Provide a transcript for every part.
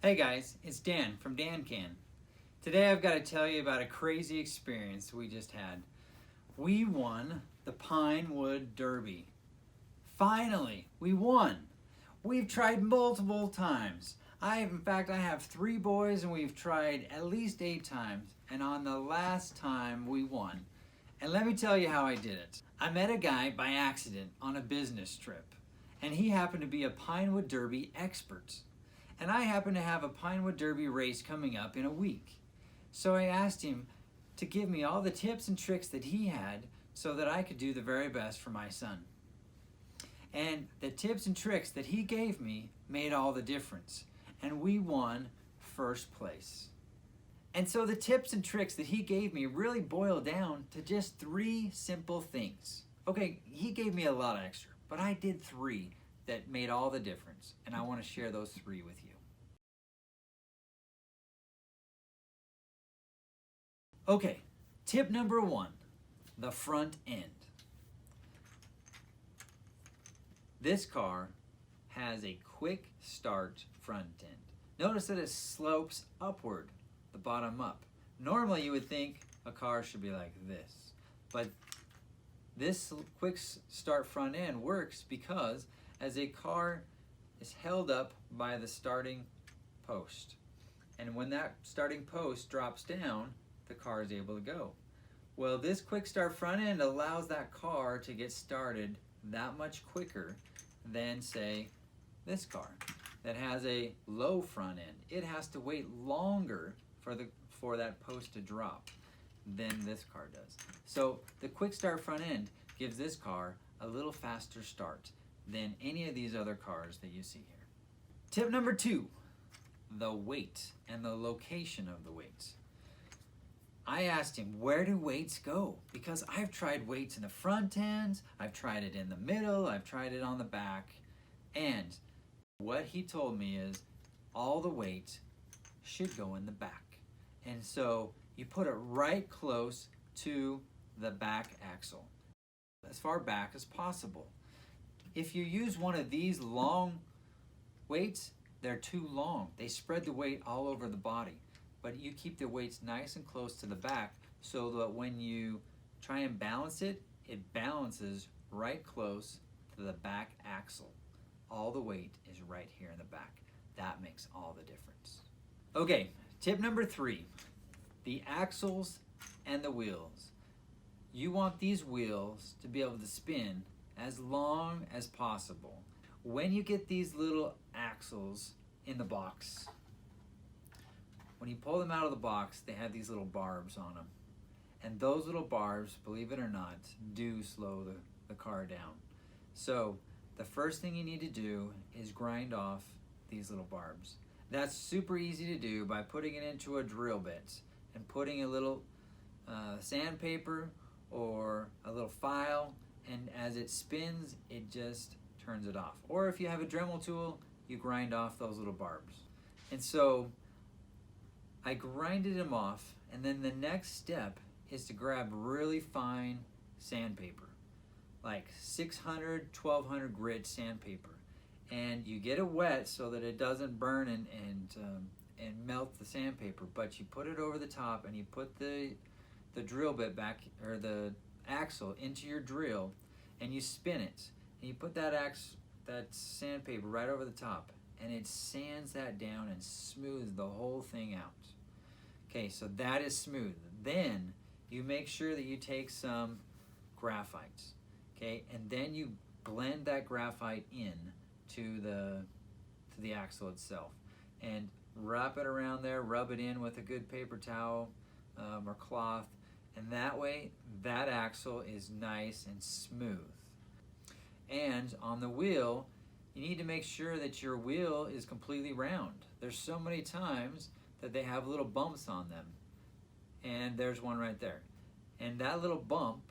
Hey guys, it's Dan from Dan Can. Today I've got to tell you about a crazy experience we just had. We won the Pinewood Derby. Finally, we won. We've tried multiple times. In fact, I have 3 boys and we've tried at least 8 times. And on the last time we won. And let me tell you how I did it. I met a guy by accident on a business trip. And he happened to be a Pinewood Derby expert. And I happen to have a Pinewood Derby race coming up in a week. So I asked him to give me all the tips and tricks that he had so that I could do the very best for my son. And the tips and tricks that he gave me made all the difference. And we won first place. And so the tips and tricks that he gave me really boiled down to just 3 simple things. Okay, he gave me a lot extra, but I did 3 that made all the difference. And I want to share those 3 with you. Okay, tip number 1, the front end. This car has a quick start front end. Notice that it slopes upward, the bottom up. Normally you would think a car should be like this, but this quick start front end works because as a car is held up by the starting post. And when that starting post drops down, the car is able to go. Well, this quick start front end allows that car to get started that much quicker than, say, this car that has a low front end. It has to wait longer for that post to drop than this car does. So the quick start front end gives this car a little faster start than any of these other cars that you see here. Tip number 2, the weight and the location of the weights. I asked him, where do weights go? Because I've tried weights in the front ends, I've tried it in the middle, I've tried it on the back, and what he told me is all the weight should go in the back. And so you put it right close to the back axle, as far back as possible. If you use one of these long weights, they're too long. They spread the weight all over the body. But you keep the weights nice and close to the back so that when you try and balance it, it balances right close to the back axle. All the weight is right here in the back. That makes all the difference. Okay, tip number 3, the axles and the wheels. You want these wheels to be able to spin as long as possible. When you get these little axles in the box, when you pull them out of the box, they have these little barbs on them. And those little barbs, believe it or not, do slow the car down. So the first thing you need to do is grind off these little barbs. That's super easy to do by putting it into a drill bit and putting a little sandpaper or a little file, and as it spins, it just turns it off. Or if you have a Dremel tool, you grind off those little barbs. And so I grinded them off, and then the next step is to grab really fine sandpaper, like 600, 1200 grit sandpaper. And you get it wet so that it doesn't burn and melt the sandpaper, but you put it over the top and you put the drill bit back, or the axle, into your drill, and you spin it. And you put that sandpaper right over the top, and it sands that down and smooths the whole thing out. Okay, so that is smooth. Then you make sure that you take some graphite, okay, and then you blend that graphite in to the axle itself, and wrap it around there, rub it in with a good paper towel or cloth, and that way that axle is nice and smooth. And on the wheel, you need to make sure that your wheel is completely round. There's so many times that they have little bumps on them, and there's one right there. And that little bump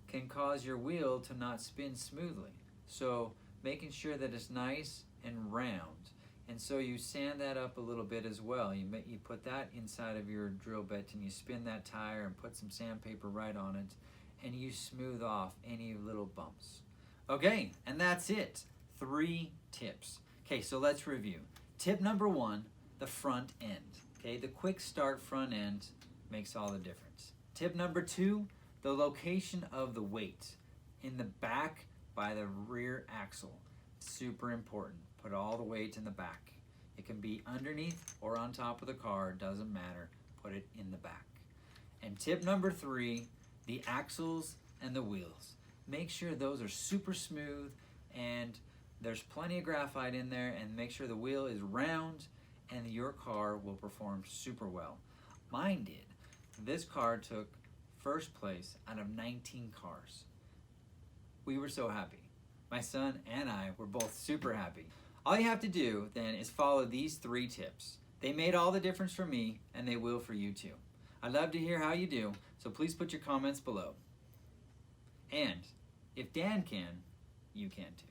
can cause your wheel to not spin smoothly. So making sure that it's nice and round. And so you sand that up a little bit as well. You put that inside of your drill bit, and you spin that tire and put some sandpaper right on it, and you smooth off any little bumps. Okay, and that's it. 3 tips. Okay, so let's review. Tip number 1, the front end. Okay, the quick start front end makes all the difference. Tip number 2, the location of the weight. In the back by the rear axle. Super important. Put all the weight in the back. It can be underneath or on top of the car, doesn't matter. Put it in the back. And tip number 3, the axles and the wheels. Make sure those are super smooth and there's plenty of graphite in there, and make sure the wheel is round and your car will perform super well. Mine did. This car took first place out of 19 cars. We were so happy. My son and I were both super happy. All you have to do then is follow these 3 tips. They made all the difference for me, and they will for you too. I'd love to hear how you do, so please put your comments below. And if Dan can, you can too.